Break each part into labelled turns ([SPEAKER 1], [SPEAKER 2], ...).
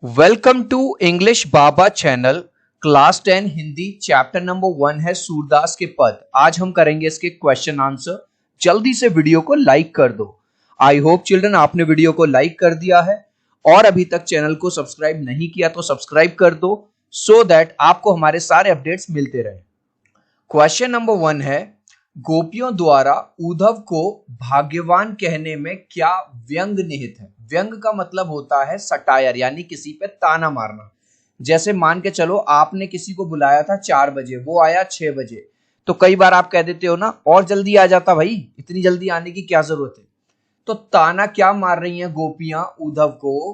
[SPEAKER 1] Welcome to English Baba channel. Class 10 Hindi chapter number 1 है सूरदास के पद। आज हम करेंगे इसके क्वेश्चन आंसर। जल्दी से वीडियो को लाइक कर दो। आई होप चिल्ड्रन आपने वीडियो को लाइक कर दिया है और अभी तक चैनल को सब्सक्राइब नहीं किया तो सब्सक्राइब कर दो सो दैट आपको हमारे सारे अपडेट्स मिलते रहे। क्वेश्चन नंबर 1 है, गोपियों द्वारा उद्धव को भाग्यवान कहने में क्या व्यंग निहित है। व्यंग का मतलब होता है सटायर, यानी किसी पे ताना मारना। जैसे मान के चलो आपने किसी को बुलाया था 4 बजे, वो आया 6 बजे, तो कई बार आप कह देते हो ना और जल्दी आ जाता भाई, इतनी जल्दी आने की क्या जरूरत है। तो ताना क्या मार रही हैं गोपियां उद्धव को।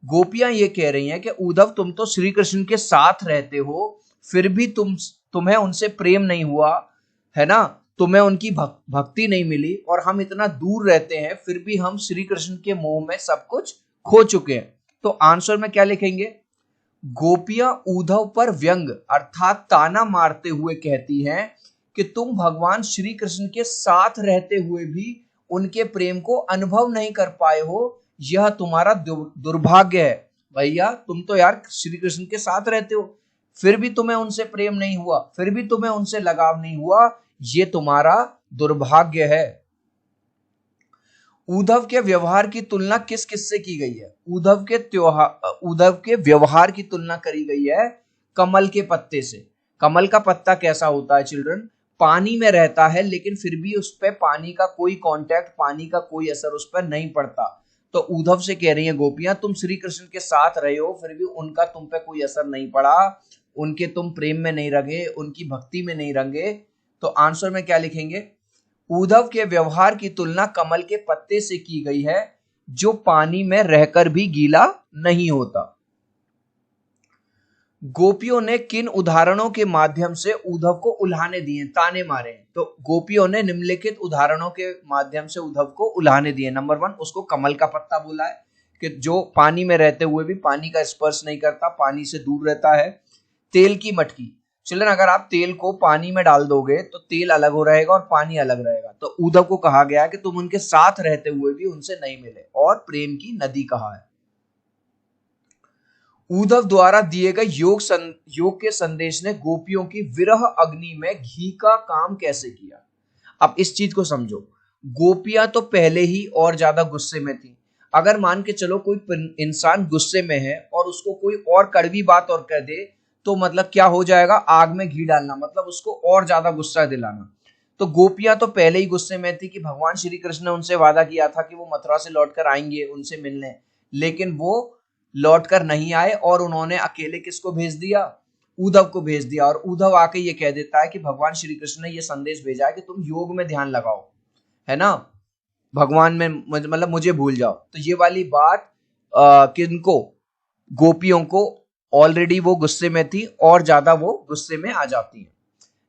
[SPEAKER 1] गोपियां ये कह रही हैं कि उद्धव तुम तो श्री कृष्ण के साथ रहते हो, फिर भी तुम्हें उनसे प्रेम नहीं हुआ है ना, तुम्हें उनकी भक्ति नहीं मिली, और हम इतना दूर रहते हैं फिर भी हम श्री कृष्ण के मोह में सब कुछ खो चुके हैं। तो आंसर में क्या लिखेंगे, गोपियां उद्धव पर व्यंग अर्थात ताना मारते हुए कहती हैं कि तुम भगवान श्री कृष्ण के साथ रहते हुए भी उनके प्रेम को अनुभव नहीं कर पाए हो, यह तुम्हारा दुर्भाग्य है। भैया तुम तो यार श्री कृष्ण के साथ रहते हो, फिर भी तुम्हें उनसे प्रेम नहीं हुआ, फिर भी तुम्हें उनसे लगाव नहीं हुआ, ये तुम्हारा दुर्भाग्य है। उद्धव के व्यवहार की तुलना किस किस से की गई है। उद्धव के व्यवहार की तुलना करी गई है कमल के पत्ते से। कमल का पत्ता कैसा होता है चिल्ड्रन, पानी में रहता है लेकिन फिर भी उस पर पानी का कोई कांटेक्ट, पानी का कोई असर उस पर नहीं पड़ता। तो उद्धव से कह रही हैं गोपियां तुम श्री कृष्ण के साथ रहे हो फिर भी उनका तुम पे कोई असर नहीं पड़ा, उनके तुम प्रेम में नहीं रंगे, उनकी भक्ति में नहीं रंगे। तो आंसर में क्या लिखेंगे, उद्धव के व्यवहार की तुलना कमल के पत्ते से की गई है जो पानी में रहकर भी गीला नहीं होता। गोपियों ने किन उदाहरणों के माध्यम से उद्धव को उल्हाने दिए, ताने मारे। तो गोपियों ने निम्नलिखित उदाहरणों के माध्यम से उद्धव को उल्हाने दिए। नंबर 1, उसको कमल का पत्ता बोला है कि जो पानी में रहते हुए भी पानी का स्पर्श नहीं करता, पानी से दूर रहता है। तेल की मटकी, चिल्ड्रन अगर आप तेल को पानी में डाल दोगे तो तेल अलग हो रहेगा और पानी अलग रहेगा। तो उद्धव को कहा गया कि तुम उनके साथ रहते हुए भी उनसे नहीं मिले, और प्रेम की नदी कहा है। उद्धव द्वारा दिए गए योग के संदेश ने गोपियों की विरह अग्नि में घी का काम कैसे किया। अब इस चीज को समझो, गोपियां तो पहले ही और ज्यादा गुस्से में थी। अगर मान के चलो कोई इंसान गुस्से में है और उसको कोई और कड़वी बात और कह दे तो मतलब क्या हो जाएगा, आग में घी डालना, मतलब उसको और ज्यादा गुस्सा दिलाना। तो गोपियां तो पहले ही गुस्से में थी कि भगवान श्री कृष्ण ने उनसे वादा किया था कि वो मथुरा से लौटकर आएंगे उनसे मिलने, लेकिन वो लौटकर नहीं आए और उन्होंने अकेले किसको भेज दिया, उद्धव को भेज दिया। और उद्धव आके ये कह देता है कि भगवान श्री कृष्ण ने ये संदेश भेजा है कि तुम योग में ध्यान लगाओ, है ना, भगवान में मतलब मुझे भूल जाओ। तो ये वाली बात किनको, गोपियों को ऑलरेडी वो गुस्से में थी और ज्यादा वो गुस्से में आ जाती है।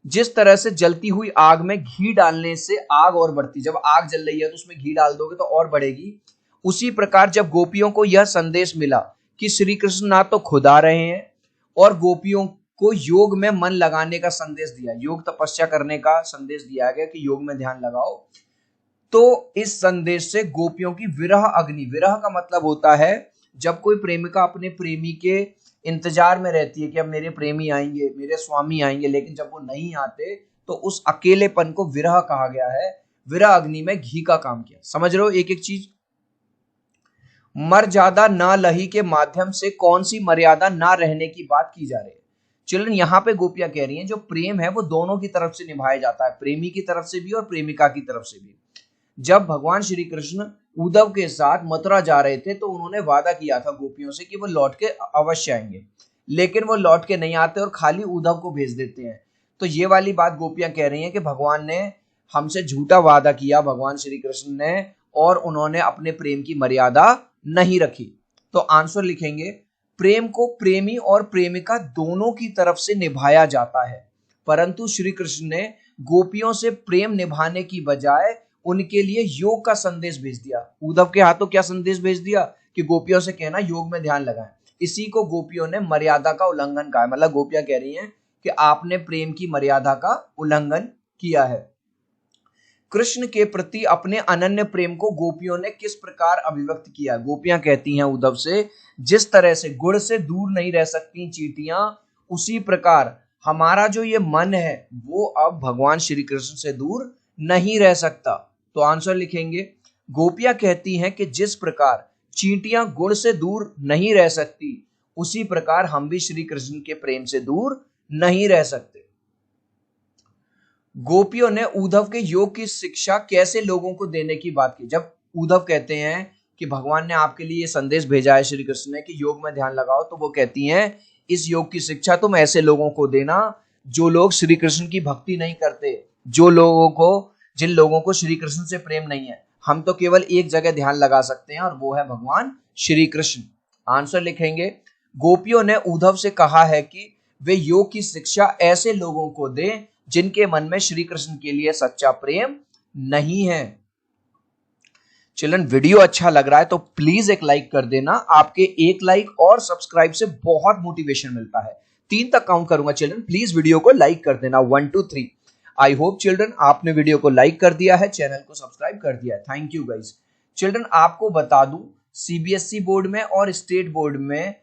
[SPEAKER 1] जिस तरह से जलती हुई आग में घी डालने से आग और बढ़ती, जब आग जल रही है तो उसमें घी डाल दोगे तो और बढ़ेगी, उसी प्रकार जब गोपियों को यह संदेश मिला कि श्री कृष्ण ना तो खुद आ रहे हैं और गोपियों को योग में मन लगाने का संदेश दिया, योग तपस्या करने का संदेश दिया गया कि योग में ध्यान लगाओ, तो इस संदेश से गोपियों की विरह अग्नि, विरह का मतलब होता है जब कोई प्रेमिका अपने प्रेमी के इंतजार में रहती है कि अब मेरे प्रेमी आएंगे, मेरे स्वामी आएंगे, लेकिन जब वो नहीं आते तो उस अकेलेपन को विरह कहा गया है। विरह अग्नि में घी का काम किया। समझ रहे हो एक एक चीज। मर ज्यादा ना लही के माध्यम से कौन सी मर्यादा ना रहने की बात की जा रही है। चिल्ड्रन यहाँ पे गोपियां कह रही हैं जो प्रेम है वो दोनों की तरफ से निभाया जाता है, प्रेमी की तरफ से भी और प्रेमिका की तरफ से भी। जब भगवान श्री कृष्ण उद्धव के साथ मथुरा जा रहे थे तो उन्होंने वादा किया था गोपियों से कि वो लौट के अवश्य आएंगे, लेकिन वो लौट के नहीं आते और खाली उद्धव को भेज देते हैं। तो ये वाली बात गोपियां कह रही हैं कि भगवान ने हमसे झूठा वादा किया, भगवान श्री कृष्ण ने, और उन्होंने अपने प्रेम की मर्यादा नहीं रखी। तो आंसर लिखेंगे, प्रेम को प्रेमी और प्रेमिका दोनों की तरफ से निभाया जाता है, परंतु श्री कृष्ण ने गोपियों से प्रेम निभाने की बजाय उनके लिए योग का संदेश भेज दिया। उद्धव के हाथों क्या संदेश भेज दिया कि गोपियों से कहना योग में ध्यान लगाएं। इसी को गोपियों ने मर्यादा का उल्लंघन कहा है, मतलब गोपियां कह रही हैं कि आपने प्रेम की मर्यादा का उल्लंघन किया है। कृष्ण के प्रति अपने अनन्य प्रेम को गोपियों ने किस प्रकार अभिव्यक्त किया। गोपियां कहती हैं उद्धव से, जिस तरह से गुड़ से दूर नहीं रह सकती चींटियां, उसी प्रकार हमारा जो ये मन है वो अब भगवान श्री कृष्ण से दूर नहीं रह सकता। तो आंसर लिखेंगे, गोपियां कहती हैं कि जिस प्रकार चींटियां गुड़ से दूर नहीं रह सकती, उसी प्रकार हम भी श्री कृष्ण के प्रेम से दूर नहीं रह सकते। गोपियों ने उद्धव के योग की शिक्षा कैसे लोगों को देने की बात की। जब उद्धव कहते हैं कि भगवान ने आपके लिए संदेश भेजा है श्री कृष्ण ने कि योग में ध्यान लगाओ, तो वो कहती हैं इस योग की शिक्षा तुम ऐसे लोगों को देना जो लोग श्री कृष्ण की भक्ति नहीं करते, जिन लोगों को श्री कृष्ण से प्रेम नहीं है। हम तो केवल एक जगह ध्यान लगा सकते हैं और वो है भगवान श्री कृष्ण। आंसर लिखेंगे, गोपियों ने उद्धव से कहा है कि वे योग की शिक्षा ऐसे लोगों को दें जिनके मन में श्री कृष्ण के लिए सच्चा प्रेम नहीं है। चिल्ड्रन, वीडियो अच्छा लग रहा है तो प्लीज एक लाइक कर देना। आपके एक लाइक और सब्सक्राइब से बहुत मोटिवेशन मिलता है। 3 तक काउंट करूंगा चिल्ड्रन, प्लीज वीडियो को लाइक कर देना। 1 2 3। आई होप चिल्ड्रन आपने वीडियो को लाइक कर दिया है, चैनल को सब्सक्राइब कर दिया है। Thank you guys. चिल्ड्रन, आपको बता दूं, सीबीएसई बोर्ड में और स्टेट बोर्ड में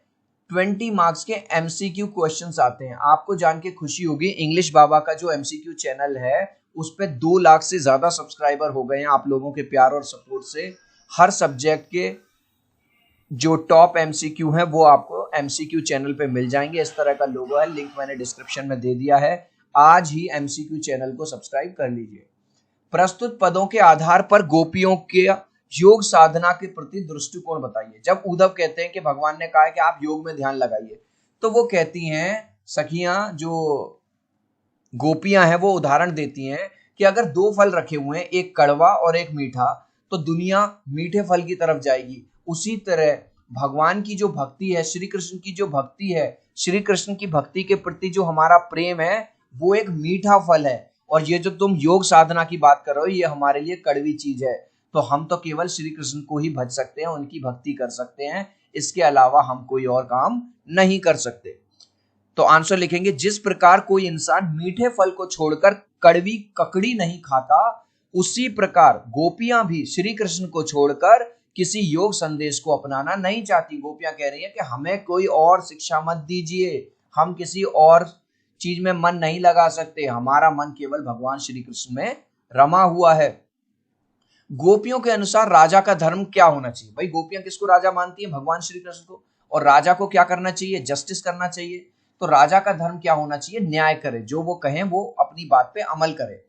[SPEAKER 1] 20 मार्क्स के एमसीक्यू क्वेश्चंस आते हैं। आपको जान के खुशी होगी, इंग्लिश बाबा का जो एमसीक्यू चैनल है उस पे 2 लाख से ज्यादा सब्सक्राइबर हो गए हैं आप लोगों के प्यार और सपोर्ट से। हर सब्जेक्ट के जो टॉप एमसीक्यू हैं वो आपको एमसीक्यू चैनल पे मिल जाएंगे। इस तरह का लोगो है, लिंक मैंने डिस्क्रिप्शन में दे दिया है। आज ही एमसीक्यू चैनल को सब्सक्राइब कर लीजिए। प्रस्तुत पदों के आधार पर गोपियों के योग साधना के प्रति दृष्टिकोण बताइए। जब उद्धव कहते हैं कि भगवान ने कहा है कि आप योग में ध्यान लगाइए, तो वो कहती हैं सखियां, जो गोपियां हैं वो उदाहरण देती हैं कि अगर 2 फल रखे हुए हैं, एक कड़वा और एक मीठा, तो दुनिया मीठे फल की तरफ जाएगी। उसी तरह भगवान की जो भक्ति है, श्री कृष्ण की जो भक्ति है, श्री कृष्ण की भक्ति के प्रति जो हमारा प्रेम है वो एक मीठा फल है। और ये जो तुम योग साधना की बात कर रहे हो ये हमारे लिए कड़वी चीज है। तो हम तो केवल श्री कृष्ण को ही भज सकते हैं, उनकी भक्ति कर सकते हैं, इसके अलावा हम कोई और काम नहीं कर सकते। तो आंसर लिखेंगे, जिस प्रकार कोई इंसान मीठे फल को छोड़कर कड़वी ककड़ी नहीं खाता, उसी प्रकार गोपियां भी श्री कृष्ण को छोड़कर किसी योग संदेश को अपनाना नहीं चाहती। गोपियां कह रही हैं कि हमें कोई और शिक्षा मत दीजिए, हम किसी और चीज में मन नहीं लगा सकते, हमारा मन केवल भगवान श्री कृष्ण में रमा हुआ है। गोपियों के अनुसार राजा का धर्म क्या होना चाहिए। भाई, गोपियां किसको राजा मानती हैं? भगवान श्री कृष्ण को। और राजा को क्या करना चाहिए? जस्टिस करना चाहिए। तो राजा का धर्म क्या होना चाहिए? न्याय करे, जो वो कहें वो अपनी बात पे अमल करे।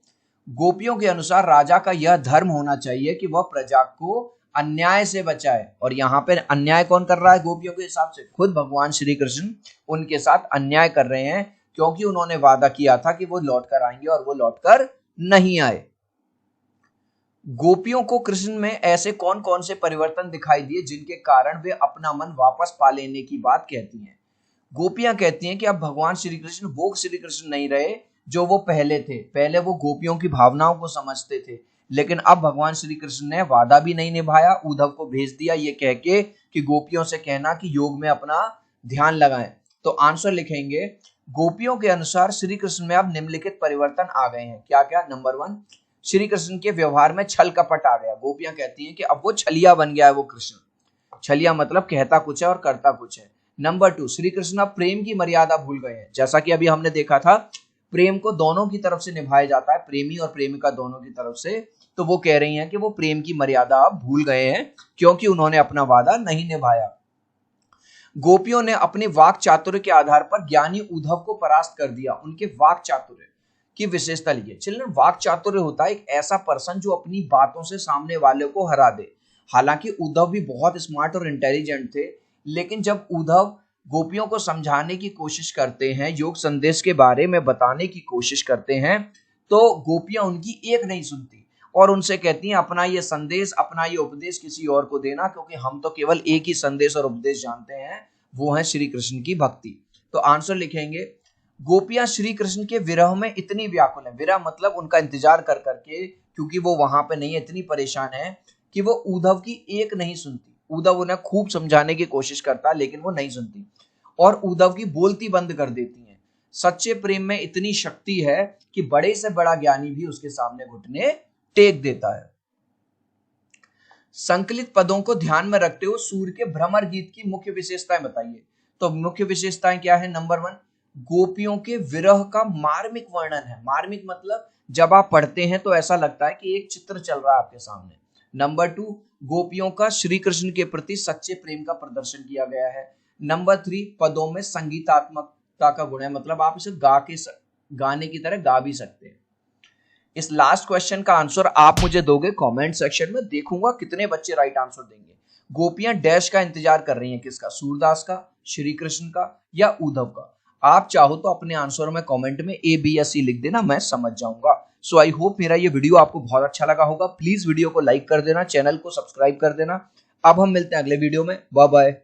[SPEAKER 1] गोपियों के अनुसार राजा का यह धर्म होना चाहिए कि वह प्रजा को अन्याय से बचाए। और यहाँ पे अन्याय कौन कर रहा है गोपियों के हिसाब से? खुद भगवान श्री कृष्ण उनके साथ अन्याय कर रहे हैं, क्योंकि उन्होंने वादा किया था कि वो लौट कर आएंगे और वो लौट कर नहीं आए। गोपियों को कृष्ण में ऐसे कौन कौन से परिवर्तन दिखाई दिए जिनके कारण वे अपना मन वापस पा लेने की बात कहती हैं। गोपियां कहती हैं कि अब भगवान श्री कृष्ण वो श्री कृष्ण नहीं रहे जो वो पहले थे। पहले वो गोपियों की भावनाओं को समझते थे, लेकिन अब भगवान श्री कृष्ण ने वादा भी नहीं निभाया, उद्धव को भेज दिया ये कह के कि गोपियों से कहना कि योग में अपना ध्यान लगाएं। तो आंसर लिखेंगे, गोपियों के अनुसार श्री कृष्ण में अब निम्नलिखित परिवर्तन आ गए हैं। क्या क्या? नंबर 1, श्री कृष्ण के व्यवहार में छल कपट आ गया। गोपियां कहती हैं कि अब वो छलिया बन गया है वो कृष्ण। छलिया मतलब कहता कुछ है और करता कुछ है। नंबर 2, श्री कृष्ण अब प्रेम की मर्यादा भूल गए हैं। जैसा कि अभी हमने देखा था, प्रेम को दोनों की तरफ से निभाया जाता है, प्रेमी और प्रेमिका दोनों की तरफ से। तो वो कह रही हैं कि वो प्रेम की मर्यादा अब भूल गए हैं, क्योंकि उन्होंने अपना वादा नहीं निभाया। गोपियों ने अपने वाक चातुर्य के आधार पर ज्ञानी उद्धव को परास्त कर दिया। उनके वाक चातुर्य की विशेषता लिखिए। चिल्ड्रन, वाक चातुर्य होता है एक ऐसा पर्सन जो अपनी बातों से सामने वाले को हरा दे। हालांकि उद्धव भी बहुत स्मार्ट और इंटेलिजेंट थे, लेकिन जब उद्धव गोपियों को समझाने की कोशिश करते हैं, योग संदेश के बारे में बताने की कोशिश करते हैं, तो गोपियां उनकी एक नहीं सुनती और उनसे कहती हैं अपना ये संदेश, अपना ये उपदेश किसी और को देना, क्योंकि हम तो केवल एक ही संदेश और उपदेश जानते हैं, वो है श्री कृष्ण की भक्ति। तो आंसर लिखेंगे, गोपियां श्री कृष्ण के विरह में इतनी व्याकुल है। विरह मतलब उनका इंतजार कर करके, क्योंकि वो वहां पे नहीं है, इतनी परेशान है कि वो उद्धव की एक नहीं सुनती। उद्धव उन्हें खूब समझाने की कोशिश करता, लेकिन वो नहीं सुनती और उद्धव की बोलती बंद कर देती हैं। सच्चे प्रेम में इतनी शक्ति है कि बड़े से बड़ा ज्ञानी भी उसके सामने घुटने टेक देता है। संकलित पदों को ध्यान में रखते हुए सूर्य के भ्रमर गीत की मुख्य विशेषताएं बताइए। तो मुख्य विशेषताएं क्या है? नंबर 1, गोपियों के विरह का मार्मिक वर्णन है। मार्मिक मतलब जब आप पढ़ते हैं तो ऐसा लगता है कि एक चित्र चल रहा है आपके सामने। नंबर 2, गोपियों का श्री कृष्ण के प्रति सच्चे प्रेम का प्रदर्शन किया गया है। नंबर 3, पदों में संगीतात्मकता का गुण है, मतलब आप इसे गाने की तरह गा भी सकते हैं। इस लास्ट क्वेश्चन का आंसर आप मुझे दोगे कमेंट सेक्शन में, देखूंगा कितने बच्चे राइट आंसर देंगे। गोपियां डैश का इंतजार कर रही हैं, किसका? सूरदास का, श्री कृष्ण का या उद्धव का? आप चाहो तो अपने आंसर में कमेंट में ए, बी या सी लिख देना, मैं समझ जाऊंगा। सो आई होप मेरा ये वीडियो आपको बहुत अच्छा लगा होगा। प्लीज वीडियो को लाइक कर देना, चैनल को सब्सक्राइब कर देना। अब हम मिलते हैं अगले वीडियो में। Bye bye.